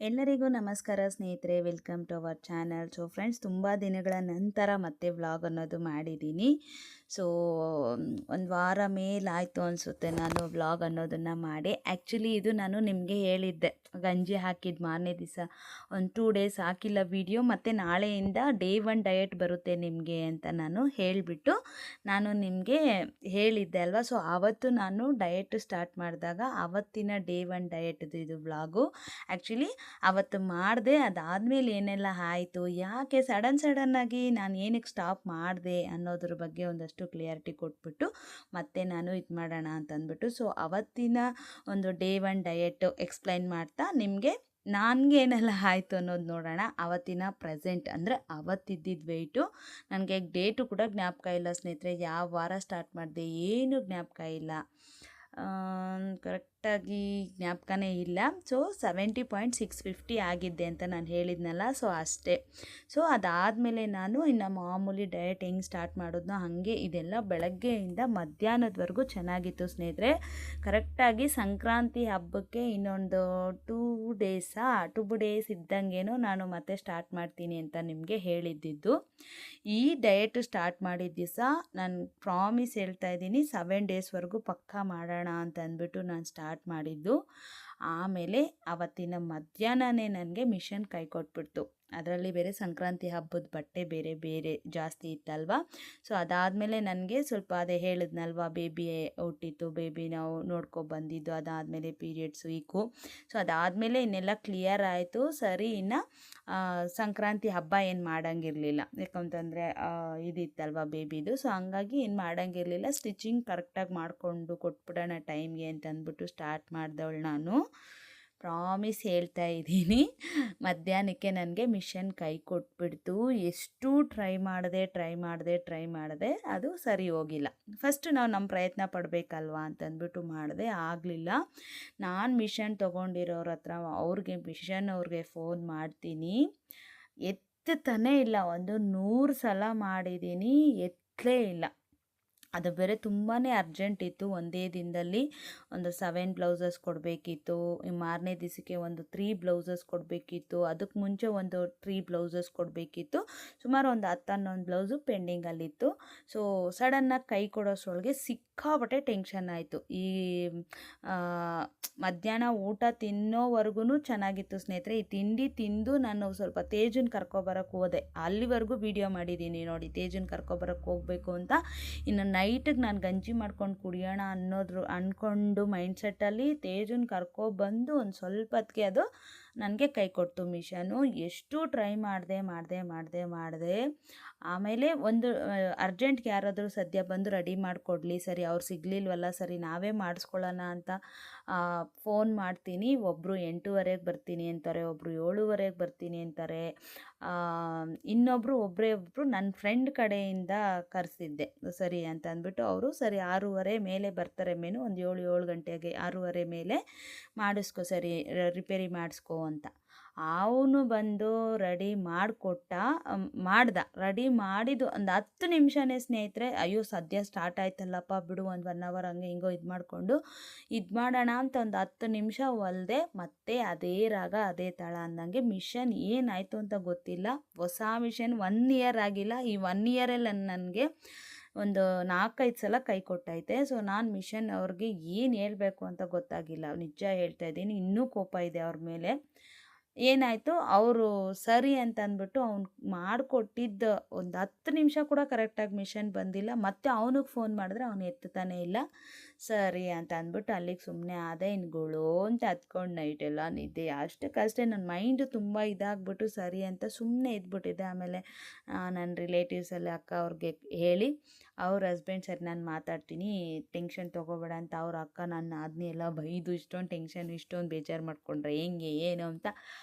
ಎಲ್ಲರಿಗೂ ನಮಸ್ಕಾರ ಸ್ನೇಹಿತರೆ, welcome to our channel. So friends, ತುಂಬ ದಿನಗಳ ನಂತರ ಮತ್ತೆ ವ್ಲಾಗ್ ಅನ್ನೋದು ಮಾಡಿದ್ದೀನಿ. ಸೊ ಒಂದು ವಾರ ಮೇಲಾಯಿತು ಅನಿಸುತ್ತೆ ನಾನು ವ್ಲಾಗ್ ಅನ್ನೋದನ್ನು ಮಾಡಿ. ಆ್ಯಕ್ಚುಲಿ ಇದು ನಾನು ನಿಮಗೆ ಹೇಳಿದ್ದೆ, ಗಂಜಿ ಹಾಕಿದ ಮಾರನೇ ದಿವಸ ಒಂದು 2 ಡೇಸ್ ಹಾಕಿಲ್ಲ ವಿಡಿಯೋ, ಮತ್ತು ನಾಳೆಯಿಂದ ಡೇ 1 ಡಯಟ್ ಬರುತ್ತೆ ನಿಮಗೆ ಅಂತ ನಾನು ನಿಮಗೆ ಹೇಳಿದ್ದೆ ಅಲ್ವಾ. ಸೊ ಆವತ್ತು ನಾನು ಡಯಟ್ ಸ್ಟಾರ್ಟ್ ಮಾಡಿದಾಗ ಆವತ್ತಿನ ಡೇ 1 ಡಯಟ್ದು ಇದು ವ್ಲಾಗು. ಆ್ಯಕ್ಚುಲಿ ಅವತ್ತು ಮಾಡಿದೆ. ಅದಾದಮೇಲೆ ಏನೆಲ್ಲ ಆಯಿತು, ಯಾಕೆ ಸಡನ್ನಾಗಿ ನಾನು ಏನಕ್ಕೆ ಸ್ಟಾಪ್ ಮಾಡಿದೆ ಅನ್ನೋದ್ರ ಬಗ್ಗೆ ಒಂದಷ್ಟು ಕ್ಲಿಯರಿಟಿ ಕೊಟ್ಬಿಟ್ಟು ಮತ್ತೆ ನಾನು ಇದು ಮಾಡೋಣ ಅಂತಂದ್ಬಿಟ್ಟು, ಸೊ ಅವತ್ತಿನ ಒಂದು ಡೇ 1 ಡಯಟ್ ಎಕ್ಸ್ಪ್ಲೈನ್ ಮಾಡ್ತಾ ನಿಮಗೆ ನನಗೇನೆಲ್ಲ ಆಯಿತು ಅನ್ನೋದು ನೋಡೋಣ. ಅವತ್ತಿನ ಪ್ರೆಸೆಂಟ್ ಅಂದರೆ ಅವತ್ತಿದ್ದಿದ್ದು ವೆಯ್ಟು ನನಗೆ ಡೇಟು ಕೂಡ ಜ್ಞಾಪಕ ಇಲ್ಲ ಸ್ನೇಹಿತರೆ. ಯಾವ ವಾರ ಸ್ಟಾರ್ಟ್ ಮಾಡಿದೆ ಏನು ಜ್ಞಾಪಕ ಇಲ್ಲ, ಕರೆಕ್ಟಾಗಿ ಜ್ಞಾಪಕನೇ ಇಲ್ಲ. ಸೊ 70.650 ಆಗಿದ್ದೆ ಅಂತ ನಾನು ಹೇಳಿದ್ನಲ್ಲ, ಸೊ ಅಷ್ಟೇ. ಸೊ ಅದಾದಮೇಲೆ ನಾನು ಇನ್ನು ಮಾಮೂಲಿ ಡಯಟ್ ಹೆಂಗೆ ಸ್ಟಾರ್ಟ್ ಮಾಡೋದನ್ನೋ ಹಾಗೆ ಇದೆಲ್ಲ ಬೆಳಗ್ಗೆಯಿಂದ ಮಧ್ಯಾಹ್ನದವರೆಗೂ ಚೆನ್ನಾಗಿತ್ತು ಸ್ನೇಹಿತರೆ. ಕರೆಕ್ಟಾಗಿ ಸಂಕ್ರಾಂತಿ ಹಬ್ಬಕ್ಕೆ ಇನ್ನೊಂದು 2 ಡೇಸ್ ಇದ್ದಂಗೇನೋ ನಾನು ಮತ್ತೆ ಸ್ಟಾರ್ಟ್ ಮಾಡ್ತೀನಿ ಅಂತ ನಿಮಗೆ ಹೇಳಿದ್ದಿದ್ದು. ಈ ಡಯಟ್ ಸ್ಟಾರ್ಟ್ ಮಾಡಿದ ದಿವಸ ನಾನು ಪ್ರಾಮಿಸ್ ಹೇಳ್ತಾ ಇದ್ದೀನಿ, 7 ಡೇಸ್ವರೆಗೂ ಪಕ್ಕಾ ಮಾಡೋಣ ಅಂತ ಅಂದ್ಬಿಟ್ಟು ನಾನು ಸ್ಟಾರ್ಟ್ ಮಾಡಿದ್ದು. ಆಮೇಲೆ ಅವತ್ತಿನ ಮಧ್ಯಾಹ್ನನೇ ನನಗೆ ಮಿಷನ್ ಕೈ ಕೊಟ್ಬಿಡ್ತು. ಅದರಲ್ಲಿ ಬೇರೆ ಸಂಕ್ರಾಂತಿ ಹಬ್ಬದ ಬಟ್ಟೆ ಬೇರೆ ಜಾಸ್ತಿ ಇತ್ತಲ್ವ. ಸೊ ಅದಾದಮೇಲೆ ನನಗೆ ಸ್ವಲ್ಪ ಅದೇ ಹೇಳಿದ್ನಲ್ವ, ಬೇಬಿ ಹುಟ್ಟಿತ್ತು, ಬೇಬಿ ನಾವು ನೋಡ್ಕೊಬಂದಿದ್ದು, ಅದಾದಮೇಲೆ ಪೀರಿಯಡ್ಸ್ ವೀಕು. ಸೊ ಅದಾದಮೇಲೆ ಇನ್ನೆಲ್ಲ ಕ್ಲಿಯರ್ ಆಯಿತು. ಸರಿ, ಇನ್ನು ಸಂಕ್ರಾಂತಿ ಹಬ್ಬ ಏನು ಮಾಡೋಂಗಿರಲಿಲ್ಲ, ಯಾಕಂತಂದರೆ ಇದಿತ್ತಲ್ವ ಬೇಬಿದು. ಸೊ ಹಂಗಾಗಿ ಏನು ಮಾಡೋಂಗಿರಲಿಲ್ಲ. ಸ್ಟಿಚಿಂಗ್ ಕರೆಕ್ಟಾಗಿ ಮಾಡಿಕೊಂಡು ಕೊಟ್ಬಿಡೋಣ ಟೈಮ್ಗೆ ಅಂತ ಅಂದ್ಬಿಟ್ಟು ಸ್ಟಾರ್ಟ್ ಮಾಡಿದವಳು ನಾನು. ಪ್ರಾಮಿಸ್ ಹೇಳ್ತಾ ಇದ್ದೀನಿ, ಮಧ್ಯಾಹ್ನಕ್ಕೆ ನನಗೆ ಮಿಷನ್ ಕೈ ಕೊಟ್ಬಿಡ್ತು. ಎಷ್ಟು ಟ್ರೈ ಮಾಡಿದೆ, ಅದು ಸರಿ ಹೋಗಿಲ್ಲ. ಫಸ್ಟು ನಾವು ನಮ್ಮ ಪ್ರಯತ್ನ ಪಡಬೇಕಲ್ವಾ ಅಂತಂದ್ಬಿಟ್ಟು ಮಾಡಿದೆ, ಆಗಲಿಲ್ಲ. ನಾನು ಮಿಷನ್ ತೊಗೊಂಡಿರೋರ ಹತ್ರ ಅವ್ರಿಗೆ ಫೋನ್ ಮಾಡ್ತೀನಿ, ಎತ್ತತಾನೇ ಇಲ್ಲ. ಒಂದು 100 ಸಲ ಮಾಡಿದ್ದೀನಿ, ಎತ್ತಲೇ ಇಲ್ಲ. ಅದು ಬೇರೆ ತುಂಬಾ ಅರ್ಜೆಂಟ್ ಇತ್ತು. ಒಂದೇ ದಿನದಲ್ಲಿ ಒಂದು 7 ಬ್ಲೌಸಸ್ ಕೊಡಬೇಕಿತ್ತು. ಮಾರನೇ ದಿವಸಕ್ಕೆ ಒಂದು 3 ಬ್ಲೌಸಸ್ ಕೊಡಬೇಕಿತ್ತು. ಅದಕ್ಕೆ ಮುಂಚೆ ಒಂದು 3 ಬ್ಲೌಸಸ್ ಕೊಡಬೇಕಿತ್ತು. ಸುಮಾರು ಒಂದು 10-11 ಬ್ಲೌಸು ಪೆಂಡಿಂಗಲ್ಲಿತ್ತು. ಸೊ ಸಡನ್ನಾಗಿ ಕೈ ಕೊಡೋಷ್ಟರೊಳಗೆ ಸಿಕ್ಕಾಪಟ್ಟೆ ಟೆನ್ಷನ್ ಆಯಿತು. ಈ ಮಧ್ಯಾಹ್ನ ಊಟ ತಿನ್ನೋವರೆಗೂ ಚೆನ್ನಾಗಿತ್ತು ಸ್ನೇಹಿತರೆ. ಈ ತಿಂಡಿ ತಿಂದು ನಾನು ಸ್ವಲ್ಪ ತೇಜನ್ ಕರ್ಕೊಬರೋಕ್ಕೆ ಹೋದೆ. ಅಲ್ಲಿವರೆಗೂ ವೀಡಿಯೋ ಮಾಡಿದ್ದೀನಿ ನೋಡಿ, ತೇಜನ್ ಕರ್ಕೊಬರೋಕ್ಕೆ ಹೋಗಬೇಕು ಅಂತ. ಇನ್ನು ನೈಟಿಗೆ ನಾನು ಗಂಜಿ ಮಾಡ್ಕೊಂಡು ಕುಡಿಯೋಣ ಅಂದ್ಕೊಂಡು ಮೈಂಡ್ಸೆಟ್ಟಲ್ಲಿ ತೇಜನ್ ಕರ್ಕೊಬಂದು ಒಂದು ಸ್ವಲ್ಪ ಹೊತ್ತಿಗೆ ಅದು ನನಗೆ ಕೈ ಕೊಡ್ತು ಮಿಷನು. ಎಷ್ಟು ಟ್ರೈ ಮಾಡಿದೆ. ಆಮೇಲೆ ಒಂದು ಅರ್ಜೆಂಟ್ಗೆ ಯಾರಾದರೂ ಸದ್ಯ ಬಂದು ರೆಡಿ ಮಾಡಿಕೊಡ್ಲಿ, ಸರಿ ಅವ್ರು ಸಿಗಲಿಲ್ವಲ್ಲ, ಸರಿ ನಾವೇ ಮಾಡಿಸ್ಕೊಳ್ಳೋಣ ಅಂತ ಫೋನ್ ಮಾಡ್ತೀನಿ. ಒಬ್ಬರು 8:15 ಬರ್ತೀನಿ ಅಂತಾರೆ, ಒಬ್ಬರು 7:15 ಬರ್ತೀನಿ ಅಂತಾರೆ. ಒಬ್ಬರು ನನ್ನ ಫ್ರೆಂಡ್ ಕಡೆಯಿಂದ ಕರೆಸಿದ್ದೆ, ಸರಿ ಅಂತ ಅಂದ್ಬಿಟ್ಟು ಅವರು ಸರಿ 6:30 ಮೇಲೆ ಬರ್ತಾರೆ. ಒಂದು 7 ಗಂಟೆಗೆ 6:30 ಮೇಲೆ ಮಾಡಿಸ್ಕೊ, ಸರಿ ರಿಪೇರಿ ಮಾಡಿಸ್ಕೊ ಅಂತ. ಅವನು ಬಂದು ರೆಡಿ ರೆಡಿ ಮಾಡಿದ್ದು ಒಂದು 10 ನಿಮಿಷನೇ ಸ್ನೇಹಿತರೆ. ಅಯ್ಯೋ ಸದ್ಯ ಸ್ಟಾರ್ಟ್ ಆಯ್ತಲ್ಲಪ್ಪ ಬಿಡು, ಒಂದು 1 ಅವರ್ ಹಂಗೆ ಹಿಂಗೋ ಇದು ಮಾಡೋಣ ಅಂತ ಒಂದು 10 ನಿಮಿಷ ಹೊಲ್ದೆ, ಮತ್ತೆ ಅದೇ ರಾಗ ಅದೇ ತಾಳ ಅಂದಂಗೆ ಮಿಷನ್ ಏನಾಯಿತು ಅಂತ ಗೊತ್ತಿಲ್ಲ. ಹೊಸ ಮಿಷನ್ 1 ಇಯರ್ ಆಗಿಲ್ಲ. ಈ 1 ಇಯರಲ್ಲಿ ನನಗೆ ಒಂದು 4-5 ಸಲ ಕೈ ಕೊಟ್ಟೈತೆ. ಸೊ ನಾನು ಮಿಷನ್ ಅವ್ರಿಗೆ ಏನು ಹೇಳಬೇಕು ಅಂತ ಗೊತ್ತಾಗಿಲ್ಲ. ನಿಜ ಹೇಳ್ತಾ ಇದ್ದೀನಿ, ಇನ್ನೂ ಕೋಪ ಇದೆ ಅವ್ರ ಮೇಲೆ. ಏನಾಯಿತು, ಅವರು ಸರಿ ಅಂತ ಅಂದ್ಬಿಟ್ಟು ಅವ್ನು ಮಾಡಿಕೊಟ್ಟಿದ್ದ ಒಂದು 10 ನಿಮಿಷ ಕೂಡ ಕರೆಕ್ಟಾಗಿ ಮಿಷನ್ ಬಂದಿಲ್ಲ. ಮತ್ತು ಅವನಿಗೆ ಫೋನ್ ಮಾಡಿದ್ರೆ ಅವನು ಎತ್ತುತ್ತಾನೆ ಇಲ್ಲ. ಸರಿ ಅಂತ ಅಂದ್ಬಿಟ್ಟು ಅಲ್ಲಿಗೆ ಸುಮ್ಮನೆ ಆದೆ. ಇನ್ಗಳು ಅಂತ ಹತ್ಕೊಂಡು ನೈಟೆಲ್ಲ ನಿದ್ದೆ ಅಷ್ಟಕ್ಕಷ್ಟೇ. ನನ್ನ ಮೈಂಡು ತುಂಬ ಇದಾಗ್ಬಿಟ್ಟು ಸರಿ ಅಂತ ಸುಮ್ಮನೆ ಇದ್ಬಿಟ್ಟಿದ್ದೆ. ಆಮೇಲೆ ನನ್ನ ರಿಲೇಟಿವ್ಸಲ್ಲಿ ಅಕ್ಕ ಅವ್ರಿಗೆ ಹೇಳಿ, ಅವ್ರ ಹಸ್ಬೆಂಡ್ ಸರಿ ನಾನು ಮಾತಾಡ್ತೀನಿ, ಟೆನ್ಷನ್ ತೊಗೋಬೇಡ ಅಂತ ಅವ್ರ ಅಕ್ಕ ನನ್ನ ಆದ್ನಿ ಎಲ್ಲ ಬೈದು, ಇಷ್ಟೊಂದು ಬೇಜಾರು ಮಾಡಿಕೊಂಡ್ರೆ ಹೆಂಗೆ ಏನು ಅಂತ.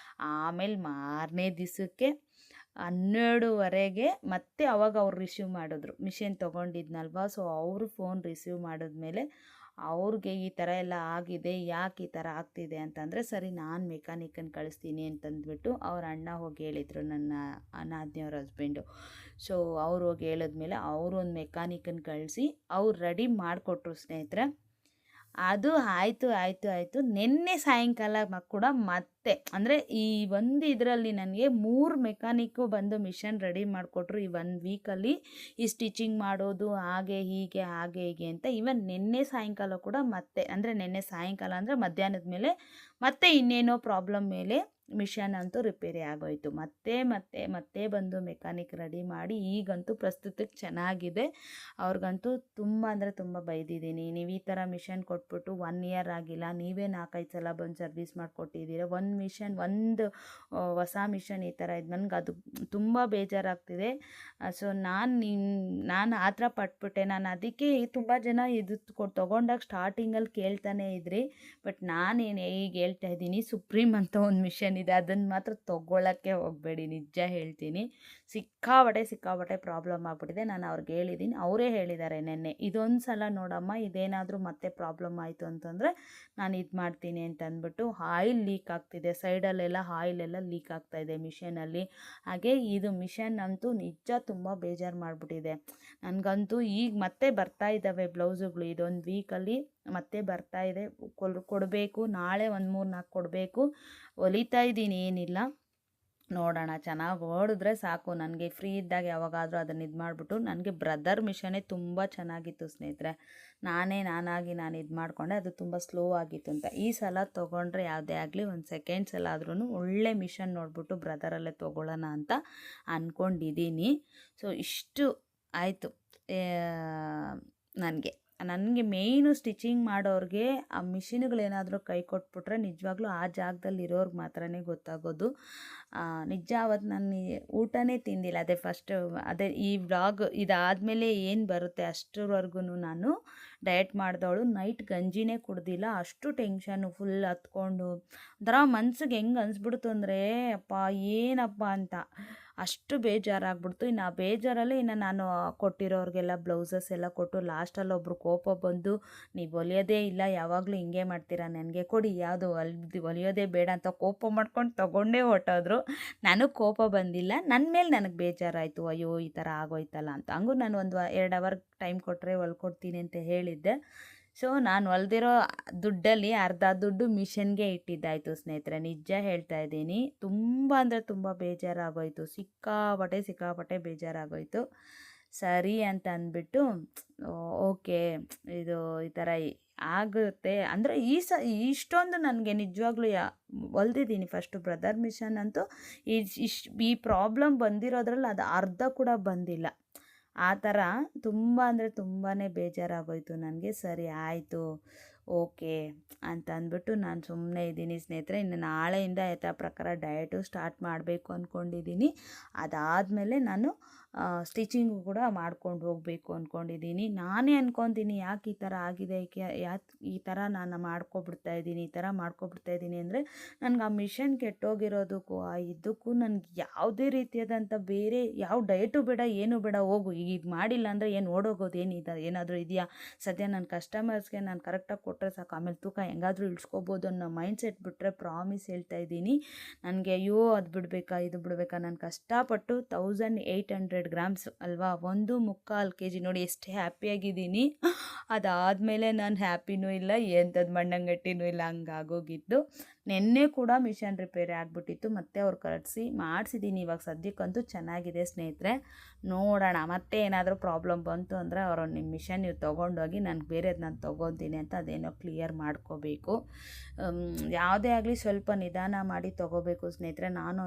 ಆಮೇಲೆ ಮಾರನೇ ದಿವಸಕ್ಕೆ 12:30ಗೆ ಮತ್ತೆ ಅವಾಗ ಅವ್ರು ರಿಸೀವ್ ಮಾಡಿದ್ರು, ಮಿಷನ್ ತೊಗೊಂಡಿದ್ನಲ್ವ. ಸೊ ಅವರು ಫೋನ್ ರಿಸೀವ್ ಮಾಡಿದ್ಮೇಲೆ ಅವ್ರಿಗೆ ಈ ಥರ ಎಲ್ಲ ಆಗಿದೆ, ಯಾಕೆ ಈ ಥರ ಆಗ್ತಿದೆ ಅಂತಂದರೆ, ಸರಿ ನಾನು ಮೆಕ್ಯಾನಿಕನ್ನು ಕಳಿಸ್ತೀನಿ ಅಂತಂದ್ಬಿಟ್ಟು ಅವ್ರ ಅಣ್ಣ ಹೋಗಿ ಹೇಳಿದರು, ನನ್ನ ನಾದಿನಿಯವ್ರ ಹಸ್ಬೆಂಡು. ಸೊ ಅವ್ರು ಹೋಗಿ ಹೇಳಿದ್ಮೇಲೆ ಅವರು ಒಂದು ಮೆಕ್ಯಾನಿಕನ್ನು ಕಳಿಸಿ ಅವ್ರು ರೆಡಿ ಮಾಡಿಕೊಟ್ರು ಸ್ನೇಹಿತರೆ. ಅದು ಆಯಿತು. ನಿನ್ನೆ ಸಾಯಂಕಾಲ ಕೂಡ ಮತ್ತೆ ಮತ್ತೆ ಅಂದರೆ ಈ ಒಂದು ಇದರಲ್ಲಿ ನನಗೆ 3 ಮೆಕ್ಯಾನಿಕ್ಕು ಬಂದು ಮಿಷನ್ ರೆಡಿ ಮಾಡಿಕೊಟ್ರು ಈ 1 ವೀಕಲ್ಲಿ. ಈ ಸ್ಟಿಚಿಂಗ್ ಮಾಡೋದು ಹಾಗೆ ಹೀಗೆ ಅಂತ. ಈವನ್ ನಿನ್ನೆ ಸಾಯಂಕಾಲ ಕೂಡ ಮತ್ತೆ ಅಂದರೆ ನಿನ್ನೆ ಸಾಯಂಕಾಲ ಅಂದರೆ ಮಧ್ಯಾಹ್ನದ ಮೇಲೆ ಮತ್ತೆ ಇನ್ನೇನೋ ಪ್ರಾಬ್ಲಮ್ ಮೇಲೆ ಮಿಷನ್ ಅಂತೂ ರಿಪೇರಿ ಆಗೋಯಿತು. ಮತ್ತೆ ಬಂದು ಮೆಕ್ಯಾನಿಕ್ ರೆಡಿ ಮಾಡಿ ಈಗಂತೂ ಪ್ರಸ್ತುತಕ್ಕೆ ಚೆನ್ನಾಗಿದೆ. ಅವ್ರಿಗಂತೂ ತುಂಬ ಅಂದರೆ ತುಂಬ ಬೈದಿದ್ದೀನಿ. ನೀವು ಈ ಥರ ಮಿಷನ್ ಕೊಟ್ಬಿಟ್ಟು 1 ಇಯರ್ ಆಗಿಲ್ಲ, ನೀವೇ 4-5 ಸಲ ಬಂದು ಸರ್ವಿಸ್ ಮಾಡಿಕೊಟ್ಟಿದ್ದೀರ. ಒಂದು ಹೊಸ ಮಿಷನ್ ಈ ಥರ ಇದು ನನಗೆ ಅದು ತುಂಬ ಬೇಜಾರಾಗ್ತಿದೆ. ಸೊ ನಾನು ಆ ಥರ ಪಟ್ಬಿಟ್ಟೆ. ನಾನು ಅದಕ್ಕೆ ತುಂಬ ಜನ ಇದು ತೊಗೊಂಡಾಗ ಸ್ಟಾರ್ಟಿಂಗಲ್ಲಿ ಕೇಳ್ತಾನೆ ಇದ್ರಿ. ಬಟ್ ನಾನೇನು ಈಗ ಹೇಳ್ತಾ ಇದ್ದೀನಿ, ಸುಪ್ರೀಮ್ ಅಂತ ಒಂದು ಮಿಷನ್ ಇದೆ, ಅದನ್ನು ಮಾತ್ರ ತೊಗೊಳ್ಳೋಕ್ಕೆ ಹೋಗಬೇಡಿ. ನಿಜ ಹೇಳ್ತೀನಿ, ಸಿಕ್ಕಾಪಟ್ಟೆ ಪ್ರಾಬ್ಲಮ್ ಆಗಿಬಿಟ್ಟಿದೆ. ನಾನು ಅವ್ರಿಗೆ ಹೇಳಿದ್ದೀನಿ, ಅವರೇ ಹೇಳಿದ್ದಾರೆ ನೆನ್ನೆ, ಇದೊಂದು ಸಲ ನೋಡಮ್ಮ, ಇದೇನಾದರೂ ಮತ್ತೆ ಪ್ರಾಬ್ಲಮ್ ಆಯಿತು ಅಂತಂದರೆ ನಾನು ಇದು ಮಾಡ್ತೀನಿ ಅಂತ ಅಂದ್ಬಿಟ್ಟು. ಆಯಿಲ್ ಲೀಕ್ ಆಗ್ತಿದೆ, ಸೈಡಲ್ಲೆಲ್ಲ ಆಯಿಲೆಲ್ಲ ಲೀಕ್ ಆಗ್ತಾಯಿದೆ ಮಿಷನಲ್ಲಿ. ಹಾಗೆ ಇದು ಮಿಷನ್ ಅಂತೂ ನಿಜ ತುಂಬ ಬೇಜಾರು ಮಾಡಿಬಿಟ್ಟಿದೆ ನನಗಂತೂ. ಈಗ ಮತ್ತೆ ಬರ್ತಾ ಇದ್ದಾವೆ ಬ್ಲೌಸುಗಳು, ಇದೊಂದು ವೀಕಲ್ಲಿ ಮತ್ತೆ ಬರ್ತಾ ಇದೆ. ಕೊಡಬೇಕು, ನಾಳೆ ಒಂದು 3-4 ಕೊಡಬೇಕು. ಹೊಲಿತಾ ಇದ್ದೀನಿ, ಏನಿಲ್ಲ, ನೋಡೋಣ. ಚೆನ್ನಾಗಿ ಓಡಿದ್ರೆ ಸಾಕು. ನನಗೆ ಫ್ರೀ ಇದ್ದಾಗ ಯಾವಾಗಾದರೂ ಅದನ್ನು ಇದು ಮಾಡಿಬಿಟ್ಟು. ನನಗೆ ಬ್ರದರ್ ಮಿಷನ್ನೇ ತುಂಬ ಚೆನ್ನಾಗಿತ್ತು ಸ್ನೇಹಿತರೆ. ನಾನು ಇದು ಮಾಡಿಕೊಂಡೆ, ಅದು ತುಂಬ ಸ್ಲೋ ಆಗಿತ್ತು ಅಂತ. ಈ ಸಲ ತೊಗೊಂಡ್ರೆ ಯಾವುದೇ ಆಗಲಿ ಒಂದು ಸೆಕೆಂಡ್ ಸಲ ಆದ್ರೂ ಒಳ್ಳೆ ಮಿಷನ್ ನೋಡಿಬಿಟ್ಟು ಬ್ರದರಲ್ಲೇ ತೊಗೊಳ್ಳೋಣ ಅಂತ ಅಂದ್ಕೊಂಡಿದ್ದೀನಿ. ಸೊ ಇಷ್ಟು ಆಯಿತು ನನಗೆ ಮೇಯ್ನು ಸ್ಟಿಚಿಂಗ್ ಮಾಡೋರಿಗೆ ಆ ಮಿಷಿನ್ಗಳೇನಾದರೂ ಕೈ ಕೊಟ್ಬಿಟ್ರೆ ನಿಜವಾಗ್ಲೂ ಆ ಜಾಗದಲ್ಲಿ ಇರೋರ್ಗೆ ಮಾತ್ರನೇ ಗೊತ್ತಾಗೋದು. ನಿಜ ಅವತ್ತು ನಾನು ಊಟನೇ ತಿಂದಿಲ್ಲ. ಅದೇ ಈ ವ್ಲಾಗ್ ಇದಾದಮೇಲೆ ಏನು ಬರುತ್ತೆ ಅಷ್ಟರವರೆಗೂ ನಾನು ಡಯಟ್ ಮಾಡಿದವಳು. ನೈಟ್ ಗಂಜಿನೇ ಕುಡ್ದಿಲ್ಲ, ಅಷ್ಟು ಟೆನ್ಷನ್ನು ಫುಲ್ ಹತ್ಕೊಂಡು ಒಂಥರ ಮನ್ಸಿಗೆ ಹೆಂಗೆ ಅನಿಸ್ಬಿಡ್ತು ಅಂದರೆ ಅಪ್ಪ ಏನಪ್ಪ ಅಂತ ಅಷ್ಟು ಬೇಜಾರಾಗ್ಬಿಡ್ತು. ಇನ್ನು ಆ ಬೇಜಾರಲ್ಲಿ ನಾನು ಕೊಟ್ಟಿರೋರಿಗೆಲ್ಲ ಬ್ಲೌಸಸ್ ಎಲ್ಲ ಕೊಟ್ಟು ಲಾಸ್ಟಲ್ಲಿ ಒಬ್ಬರು ಕೋಪ ಬಂದು, ನೀವು ಹೊಲಿಯೋದೇ ಇಲ್ಲ, ಯಾವಾಗಲೂ ಹಿಂಗೆ ಮಾಡ್ತೀರಾ, ನನಗೆ ಕೊಡಿ, ಯಾವುದು ಹೊಲಿಯೋದೇ ಬೇಡ ಅಂತ ಕೋಪ ಮಾಡ್ಕೊಂಡು ತೊಗೊಂಡೇ ಹೊರಟೋದ್ರು. ನನಗೆ ಕೋಪ ಬಂದಿಲ್ಲ, ನನ್ನ ಮೇಲೆ ನನಗೆ ಬೇಜಾರಾಯಿತು, ಅಯ್ಯೋ ಈ ಥರ ಆಗೋಯ್ತಲ್ಲ ಅಂತ. ಹಂಗೂ ನಾನು 1-2 ಅವರ್ ಟೈಮ್ ಕೊಟ್ಟರೆ ಹೊಲ್ಕೊಡ್ತೀನಿ ಅಂತ ಹೇಳಿದ್ದೆ. ಸೊ ನಾನು ಹೊಲ್ದಿರೋ ದುಡ್ಡಲ್ಲಿ ಅರ್ಧ ದುಡ್ಡು ಮಿಷನ್ಗೆ ಇಟ್ಟಿದ್ದಾಯಿತು ಸ್ನೇಹಿತರೆ. ನಿಜ ಹೇಳ್ತಾ ಇದ್ದೀನಿ, ತುಂಬ ಅಂದರೆ ತುಂಬ ಬೇಜಾರಾಗೋಯಿತು. ಸಿಕ್ಕಾಪಟ್ಟೆ ಬೇಜಾರಾಗೋಯಿತು. ಸರಿ ಅಂತ ಅಂದ್ಬಿಟ್ಟು ಓಕೆ, ಇದು ಈ ಥರ ಆಗುತ್ತೆ ಅಂದರೆ ಇಷ್ಟೊಂದು ನನಗೆ ನಿಜವಾಗ್ಲೂ ಹೊಲ್ದಿದ್ದೀನಿ. ಫಸ್ಟು ಬ್ರದರ್ ಮಿಷನ್ ಅಂತೂ ಈ ಪ್ರಾಬ್ಲಮ್ ಬಂದಿರೋದ್ರಲ್ಲಿ ಅದು ಅರ್ಧ ಕೂಡ ಬಂದಿಲ್ಲ. ಆ ಥರ ತುಂಬ ಅಂದರೆ ತುಂಬಾ ಬೇಜಾರಾಗೋಯಿತು ನನಗೆ. ಸರಿ ಆಯಿತು, ಓಕೆ ಅಂತ ಅಂದ್ಬಿಟ್ಟು ನಾನು ಸುಮ್ಮನೆ ಇದ್ದೀನಿ ಸ್ನೇಹಿತರೆ. ಇನ್ನು ನಾಳೆಯಿಂದ ಯಥಾ ಪ್ರಕಾರ ಡಯಟು ಸ್ಟಾರ್ಟ್ ಮಾಡಬೇಕು ಅಂದ್ಕೊಂಡಿದ್ದೀನಿ. ಅದಾದಮೇಲೆ ನಾನು ಸ್ಟಿಚಿಂಗು ಕೂಡ ಮಾಡ್ಕೊಂಡು ಹೋಗಬೇಕು ಅಂದ್ಕೊಂಡಿದ್ದೀನಿ. ನಾನೇ ಅಂದ್ಕೊತೀನಿ ಯಾಕೆ ಈ ಥರ ಆಗಿದೆ, ಯಾಕೆ ಈ ಥರ ನಾನು ಈ ಥರ ಮಾಡ್ಕೊಬಿಡ್ತಾ ಇದ್ದೀನಿ ಅಂದರೆ ನನಗೆ ಆ ಮಿಷನ್ ಕೆಟ್ಟೋಗಿರೋದಕ್ಕೂ ಇದಕ್ಕೂ ನನಗೆ ಯಾವುದೇ ರೀತಿಯಾದಂಥ ಬೇರೆ ಯಾವ ಡಯಟು ಬೇಡ, ಏನೂ ಬೇಡ, ಹೋಗು ಈಗ ಮಾಡಿಲ್ಲ ಅಂದರೆ ಏನು ಓಡೋಗೋದು ಏನಾದರೂ ಇದೆಯಾ, ಸದ್ಯ ನನ್ನ ಕಸ್ಟಮರ್ಸ್ಗೆ ನಾನು ಕರೆಕ್ಟಾಗಿ ಕೊಟ್ಟರೆ ಸಾಕು, ಆಮೇಲೆ ತೂಕ ಹೆಂಗಾದರೂ ಇಳಿಸ್ಕೋಬೋದು ಅನ್ನೋ ಮೈಂಡ್ ಸೆಟ್ ಬಿಟ್ಟರೆ ಪ್ರಾಮಿಸ್ ಹೇಳ್ತಾ ಇದ್ದೀನಿ ನನಗೆ ಅಯ್ಯೋ ಅದು ಬಿಡಬೇಕಾ ಇದು ಬಿಡಬೇಕಾ. ನಾನು ಕಷ್ಟಪಟ್ಟು 1800 ಗ್ರಾಮ್ಸ್ ಅಲ್ವಾ, 1.25 kg, ನೋಡಿ ಎಷ್ಟು ಹ್ಯಾಪಿಯಾಗಿದ್ದೀನಿ. ಅದಾದಮೇಲೆ ನಾನು ಹ್ಯಾಪಿನೂ ಇಲ್ಲ, ಎಂಥದ್ದು ಮಣ್ಣಂಗಟ್ಟಿನೂ ಇಲ್ಲ, ಹಂಗಾಗೋಗಿದ್ದು. ನೆನ್ನೆ ಕೂಡ ಮಿಷನ್ ರಿಪೇರಿ ಆಗಿಬಿಟ್ಟಿತ್ತು, ಮತ್ತೆ ಅವ್ರು ಕರೆಸಿ ಮಾಡಿಸಿದ್ದೀನಿ. ಇವಾಗ ಸದ್ಯಕ್ಕಂತೂ ಚೆನ್ನಾಗಿದೆ ಸ್ನೇಹಿತರೆ. ನೋಡೋಣ, ಮತ್ತೆ ಏನಾದರೂ ಪ್ರಾಬ್ಲಮ್ ಬಂತು ಅಂದರೆ ಅವರು ನಿಮ್ಮ ಮಿಷನ್ ನೀವು ತೊಗೊಂಡೋಗಿ ನನಗೆ ಬೇರೆದು ನಾನು ತೊಗೊತೀನಿ ಅಂತ ಅದೇನೋ ಕ್ಲಿಯರ್ ಮಾಡ್ಕೋಬೇಕು. ಯಾವುದೇ ಆಗಲಿ ಸ್ವಲ್ಪ ನಿಧಾನ ಮಾಡಿ ತೊಗೋಬೇಕು ಸ್ನೇಹಿತರೆ. ನಾನು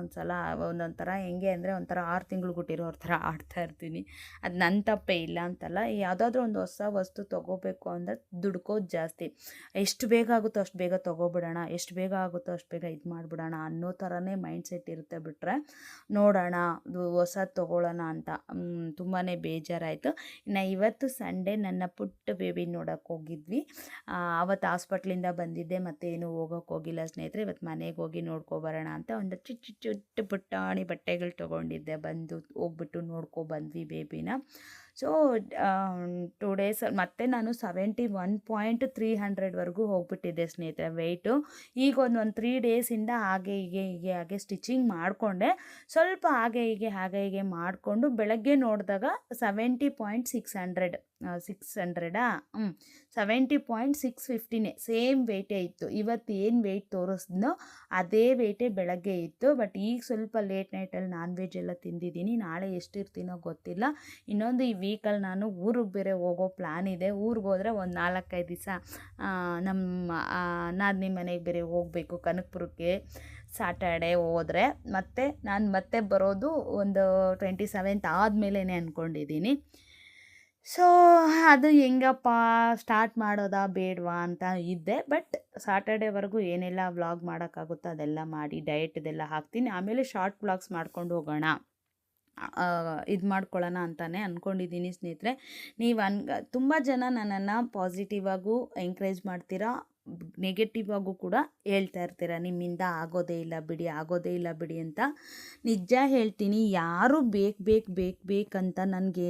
ಒಂದೊಂದು ಥರ ಹೆಂಗೆ ಅಂದರೆ ಒಂಥರ 6 ತಿಂಗಳು ಹುಟ್ಟಿರೋರ ಥರ ಆಡ್ತಾ ಇರ್ತೀನಿ. ಅದು ನನ್ನ ತಪ್ಪೇ ಇಲ್ಲ ಅಂತಲ್ಲ. ಯಾವುದಾದ್ರೂ ಒಂದು ಹೊಸ ವಸ್ತು ತೊಗೋಬೇಕು ಅಂದರೆ ದುಡ್ಕೋದು ಜಾಸ್ತಿ. ಎಷ್ಟು ಬೇಗ ಆಗುತ್ತೋ ಅಷ್ಟು ಬೇಗ ತೊಗೊಬಿಡೋಣ, ಎಷ್ಟು ಬೇಗ ಆಗುತ್ತೋ ಅಷ್ಟು ಬೇಗ ಇದು ಮಾಡಿಬಿಡೋಣ ಅನ್ನೋ ಥರನೇ ಮೈಂಡ್ಸೆಟ್ ಇರುತ್ತೆ. ಬಿಟ್ಟರೆ ನೋಡೋಣ ಹೊಸದು ತೊಗೊಳ್ಳೋಣ ಅಂತ ತುಂಬಾ ಬೇಜಾರಾಯಿತು. ಇನ್ನು ಇವತ್ತು ಸಂಡೇ ನನ್ನ ಪುಟ್ಟ ಬೇಬಿ ನೋಡೋಕ್ಕೆ ಹೋಗಿದ್ವಿ. ಅವತ್ತು ಹಾಸ್ಪಿಟ್ಲಿಂದ ಬಂದಿದ್ದೆ, ಮತ್ತೇನು ಹೋಗೋಕ್ಕೆ ಹೋಗಿಲ್ಲ ಸ್ನೇಹಿತರೆ. ಇವತ್ತು ಮನೆಗೆ ಹೋಗಿ ನೋಡ್ಕೊಬರೋಣ ಅಂತ ಒಂದು ಚಿಕ್ಕ ಪುಟ್ಟಾಣಿ ಬಟ್ಟೆಗಳು ತೊಗೊಂಡಿದ್ದೆ. ಹೋಗ್ಬಿಟ್ಟು ನೋಡ್ಕೊಬಂದ್ವಿ ಬೇಬಿನ. ಸೊ 2 ಡೇಸ್ ಮತ್ತೆ ನಾನು 71.300ವರೆಗೂ ಹೋಗ್ಬಿಟ್ಟಿದ್ದೆ ಸ್ನೇಹಿತರೆ ವೆಯ್ಟು. ಈಗ ಒಂದು 3 ಡೇಸಿಂದ ಹಾಗೆ ಸ್ಟಿಚಿಂಗ್ ಮಾಡಿಕೊಂಡೆ. ಸ್ವಲ್ಪ ಹಾಗೆ ಹೀಗೆ ಮಾಡಿಕೊಂಡು ಬೆಳಗ್ಗೆ ನೋಡಿದಾಗ 70.600 70.650ನೇ ಸೇಮ್ ವೆಯ್ಟೇ ಇತ್ತು. ಇವತ್ತು ಏನು ವೆಯ್ಟ್ ತೋರಿಸಿದ್ನೋ ಅದೇ ವೆಯ್ಟೇ ಬೆಳಗ್ಗೆ ಇತ್ತು. ಬಟ್ ಈಗ ಸ್ವಲ್ಪ ಲೇಟ್ ನೈಟಲ್ಲಿ ನಾನ್ ವೆಜ್ ಎಲ್ಲ ತಿಂದಿದ್ದೀನಿ. ನಾಳೆ ಎಷ್ಟಿರ್ತೀನೋ ಗೊತ್ತಿಲ್ಲ. ಇನ್ನೊಂದು ಈ ವೀಕಲ್ಲಿ ನಾನು ಊರಿಗೆ ಬೇರೆ ಹೋಗೋ ಪ್ಲ್ಯಾನ್ ಇದೆ. ಊರಿಗೆ ಹೋದರೆ ಒಂದು 4-5 ದಿವಸ ನಮ್ಮ ನಾದಿನಿ ಮನೆಗೆ ಬೇರೆ ಹೋಗಬೇಕು ಕನಕಪುರಕ್ಕೆ. ಸ್ಯಾಟರ್ಡೆ ಹೋದರೆ ನಾನು ಮತ್ತೆ ಬರೋದು ಒಂದು 27th ಆದಮೇಲೆ ಅಂದ್ಕೊಂಡಿದ್ದೀನಿ. ಸೊ ಅದು ಹೆಂಗಪ್ಪ ಸ್ಟಾರ್ಟ್ ಮಾಡೋದಾ ಬೇಡವಾ ಅಂತ ಇದ್ದೆ. ಬಟ್ ಸ್ಯಾಟರ್ಡೇವರೆಗೂ ಏನೆಲ್ಲ ವ್ಲಾಗ್ ಮಾಡೋಕ್ಕಾಗುತ್ತೋ ಅದೆಲ್ಲ ಮಾಡಿ ಡಯಟ್ದೆಲ್ಲ ಹಾಕ್ತೀನಿ. ಆಮೇಲೆ ಶಾರ್ಟ್ ವ್ಲಾಗ್ಸ್ ಮಾಡ್ಕೊಂಡು ಹೋಗೋಣ, ಇದು ಮಾಡ್ಕೊಳ್ಳೋಣ ಅಂತಲೇ ಅಂದ್ಕೊಂಡಿದ್ದೀನಿ ಸ್ನೇಹಿತರೆ. ತುಂಬ ಜನ ನನ್ನನ್ನು ಪಾಸಿಟಿವ್ ಆಗೂ ಎಂಕರೇಜ್ ಮಾಡ್ತೀರಾ, ನೆಗೆಟಿವ್ ಆಗೂ ಕೂಡ ಹೇಳ್ತಾ ಇರ್ತೀರ, ನಿಮ್ಮಿಂದ ಆಗೋದೇ ಇಲ್ಲ ಬಿಡಿ ಅಂತ. ನಿಜ ಹೇಳ್ತೀನಿ, ಯಾರು ಬೇಕಂತ ನನಗೆ,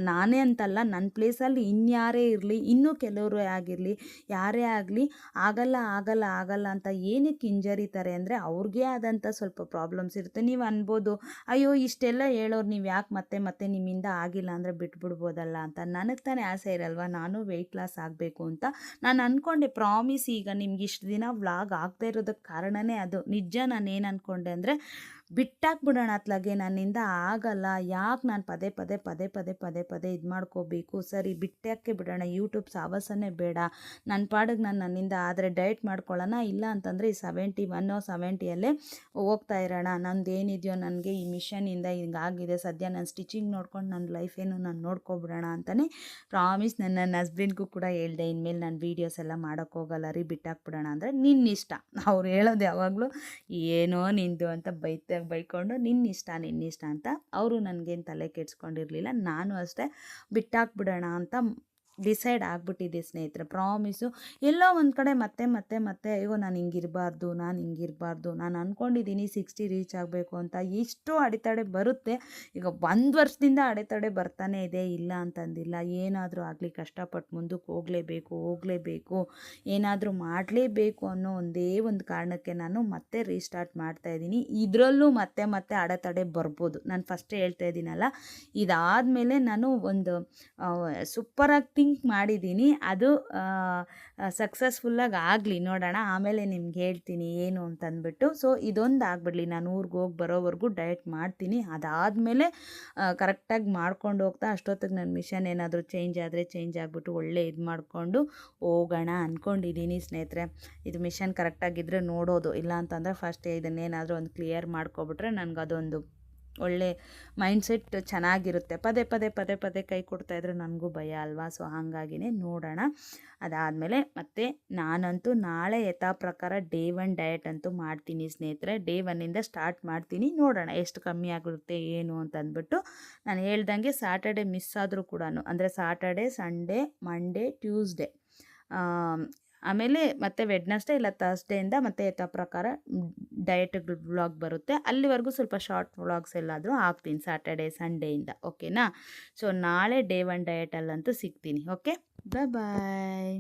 ನಾನೇ ಅಂತಲ್ಲ, ನನ್ನ ಪ್ಲೇಸಲ್ಲಿ ಇನ್ಯಾರೇ ಇರಲಿ, ಇನ್ನೂ ಕೆಲವರು ಆಗಿರಲಿ, ಯಾರೇ ಆಗಲಿ ಆಗಲ್ಲ ಅಂತ ಏನಕ್ಕೆ ಹಿಂಜರಿತಾರೆ ಅಂದರೆ ಅವ್ರಿಗೆ ಆದಂಥ ಸ್ವಲ್ಪ ಪ್ರಾಬ್ಲಮ್ಸ್ ಇರುತ್ತೆ. ನೀವು ಅನ್ಬೋದು, ಅಯ್ಯೋ ಇಷ್ಟೆಲ್ಲ ಹೇಳೋರು ನೀವು ಯಾಕೆ ಮತ್ತೆ ನಿಮ್ಮಿಂದ ಆಗಿಲ್ಲ ಅಂದರೆ ಬಿಟ್ಬಿಡ್ಬೋದಲ್ಲ ಅಂತ. ನನಗೆ ತಾನೇ ಆಸೆ ಇರಲ್ವ, ನಾನು ವೆಯ್ಟ್ ಲಾಸ್ ಆಗಬೇಕು ಅಂತ. ನಾನು ಅಂದ್ಕೊಂಡೆ ಪ್ರಾಮಿಸ್, ಈಗ ನಿಮ್ಗೆ ಇಷ್ಟು ದಿನ ವ್ಲಾಗ್ ಆಗದೆ ಇರೋದಕ್ಕೆ ಕಾರಣವೇ ಅದು. ನಿಜ ನಾನು ಏನು ಅಂದ್ಕೊಂಡೆ ಅಂದರೆ ಬಿಟ್ಟಾಕ್ಬಿಡೋಣ ಅತ್ಲಾಗೆ, ನನ್ನಿಂದ ಆಗಲ್ಲ, ಯಾಕೆ ನಾನು ಪದೇ ಇದು ಮಾಡ್ಕೋಬೇಕು, ಸರಿ ಬಿಟ್ಟಾಕೆ ಬಿಡೋಣ, ಯೂಟ್ಯೂಬ್ ಸಾವಾಸನೇ ಬೇಡ, ನನ್ನ ಪಾಡಿಗೆ ನನ್ನಿಂದ ಆದರೆ ಡಯಟ್ ಮಾಡ್ಕೊಳ್ಳೋಣ, ಇಲ್ಲ ಅಂತಂದರೆ ಈ 70ಯಲ್ಲೇ ಹೋಗ್ತಾ ಇರೋಣ. ನಂದೇನಿದೆಯೋ ನನಗೆ ಈ ಮಿಷನಿಂದ ಹಿಂಗಾಗಿದೆ, ಸದ್ಯ ನಾನು ಸ್ಟಿಚಿಂಗ್ ನೋಡ್ಕೊಂಡು ನನ್ನ ಲೈಫ್ ಏನು ನಾನು ನೋಡ್ಕೊಬಿಡೋಣ ಅಂತಲೇ ಪ್ರಾಮಿಸ್ ನನ್ನ ಹಸ್ಬೆಂಡ್ಗೂ ಕೂಡ ಹೇಳ್ದೆ, ಇನ್ಮೇಲೆ ನಾನು ವೀಡಿಯೋಸ್ ಎಲ್ಲ ಮಾಡೋಕ್ಕೋಗಲ್ಲ ರೀ, ಬಿಟ್ಟಾಕ್ಬಿಡೋಣ ಅಂದರೆ ನಿನ್ನಿಷ್ಟ. ಅವ್ರು ಹೇಳೋದು ಯಾವಾಗಲೂ ಏನೋ ನಿಂದು ಅಂತ ಬೈಕೊಂಡು ನಿನ್ನಿಷ್ಟ ಅಂತ. ಅವರು ನನಗೇನು ತಲೆ ಕೆಡ್ಸ್ಕೊಂಡಿರಲಿಲ್ಲ. ನಾನು ಅಷ್ಟೇ ಬಿಟ್ಟಾಕ್ಬಿಡೋಣ ಅಂತ ಡಿಸೈಡ್ ಆಗಿಬಿಟ್ಟಿದ್ದೆ ಸ್ನೇಹಿತರೆ, ಪ್ರಾಮಿಸು. ಎಲ್ಲೋ ಒಂದು ಕಡೆ ಮತ್ತೆ ಅಯ್ಯೋ ನಾನು ಹಿಂಗಿರಬಾರ್ದು, ನಾನು ಅಂದ್ಕೊಂಡಿದ್ದೀನಿ 60 ರೀಚ್ ಆಗಬೇಕು ಅಂತ. ಇಷ್ಟು ಅಡೆತಡೆ ಬರುತ್ತೆ. ಈಗ 1 ವರ್ಷದಿಂದ ಅಡೆತಡೆ ಬರ್ತಾನೆ ಇದೆ, ಇಲ್ಲ ಅಂತಂದಿಲ್ಲ. ಏನಾದರೂ ಆಗಲಿ ಕಷ್ಟಪಟ್ಟು ಮುಂದಕ್ಕೆ ಹೋಗಲೇಬೇಕು, ಏನಾದರೂ ಮಾಡಲೇಬೇಕು ಅನ್ನೋ ಒಂದೇ ಒಂದು ಕಾರಣಕ್ಕೆ ನಾನು ಮತ್ತೆ ರೀಸ್ಟಾರ್ಟ್ ಮಾಡ್ತಾಯಿದ್ದೀನಿ. ಇದರಲ್ಲೂ ಮತ್ತೆ ಅಡೆತಡೆ ಬರ್ಬೋದು. ನಾನು ಫಸ್ಟೇ ಹೇಳ್ತಾ ಇದ್ದೀನಲ್ಲ, ಇದಾದಮೇಲೆ ನಾನು ಒಂದು ಸೂಪರಾಗಿ ಥಿಂಕ್ ಮಾಡಿದ್ದೀನಿ. ಅದು ಸಕ್ಸಸ್ಫುಲ್ಲಾಗಿ ಆಗಲಿ ನೋಡೋಣ, ಆಮೇಲೆ ನಿಮ್ಗೆ ಹೇಳ್ತೀನಿ ಏನು ಅಂತಂದ್ಬಿಟ್ಟು. ಸೊ ಇದೊಂದು ಆಗಿಬಿಡ್ಲಿ, ನಾನು ಊರಿಗೆ ಹೋಗಿ ಬರೋವರೆಗೂ ಡಯಟ್ ಮಾಡ್ತೀನಿ. ಅದಾದಮೇಲೆ ಕರೆಕ್ಟಾಗಿ ಮಾಡ್ಕೊಂಡು ಹೋಗ್ತಾ ಅಷ್ಟೊತ್ತಿಗೆ ನನ್ನ ಮಿಷನ್ ಏನಾದರೂ ಚೇಂಜ್ ಆಗಿಬಿಟ್ಟು ಒಳ್ಳೆ ಇದು ಮಾಡಿಕೊಂಡು ಹೋಗೋಣ ಅಂದ್ಕೊಂಡಿದ್ದೀನಿ ಸ್ನೇಹಿತರೆ. ಇದು ಮಿಷನ್ ಕರೆಕ್ಟಾಗಿದ್ದರೆ ನೋಡೋದು, ಇಲ್ಲ ಅಂತಂದರೆ ಫಸ್ಟ್ ಇದನ್ನೇನಾದರೂ ಒಂದು ಕ್ಲಿಯರ್ ಮಾಡ್ಕೊಬಿಟ್ರೆ ನನಗದೊಂದು ಒಳ್ಳೆ ಮೈಂಡ್ಸೆಟ್ ಚೆನ್ನಾಗಿರುತ್ತೆ. ಪದೇ ಕೈ ಕೊಡ್ತಾಯಿದ್ರೆ ನನಗೂ ಭಯ ಅಲ್ವಾ. ಸೊ ಹಾಗಾಗಿನೇ ನೋಡೋಣ. ಅದಾದಮೇಲೆ ಮತ್ತೆ ನಾನಂತೂ ನಾಳೆ ಯಥಾ ಪ್ರಕಾರ ಡೇ 1 ಡಯಟ್ ಅಂತೂ ಮಾಡ್ತೀನಿ ಸ್ನೇಹಿತರೆ. ಡೇ 1ಇಂದ ಸ್ಟಾರ್ಟ್ ಮಾಡ್ತೀನಿ, ನೋಡೋಣ ಎಷ್ಟು ಕಮ್ಮಿ ಆಗಿರುತ್ತೆ ಏನು ಅಂತ ಅಂದ್ಬಿಟ್ಟು. ನಾನು ಹೇಳ್ದಂಗೆ ಸ್ಯಾಟರ್ಡೆ ಮಿಸ್ ಆದರೂ ಕೂಡ, ಅಂದರೆ ಸ್ಯಾಟರ್ಡೆ, ಸಂಡೇ, ಮಂಡೇ, ಟ್ಯೂಸ್ಡೇ, ಆಮೇಲೆ ಮತ್ತೆ ವೆಡ್ನಸ್ಡೇ ಇಲ್ಲ ಥರ್ಸ್ಡೇಯಿಂದ ಮತ್ತೆ ಯಥಾ ಪ್ರಕಾರ ಡಯಟ್ ವ್ಲಾಗ್ ಬರುತ್ತೆ. ಅಲ್ಲಿವರೆಗೂ ಸ್ವಲ್ಪ ಶಾರ್ಟ್ ವ್ಲಾಗ್ಸ್ ಎಲ್ಲಾದರೂ ಹಾಕ್ತೀನಿ ಸ್ಯಾಟರ್ಡೆ ಸಂಡೇಯಿಂದ, ಓಕೆನಾ. ಸೊ ನಾಳೆ ಡೇ 1 ಡಯಟಲ್ಲಂತೂ ಸಿಗ್ತೀನಿ. ಓಕೆ, ಬಾಯ್.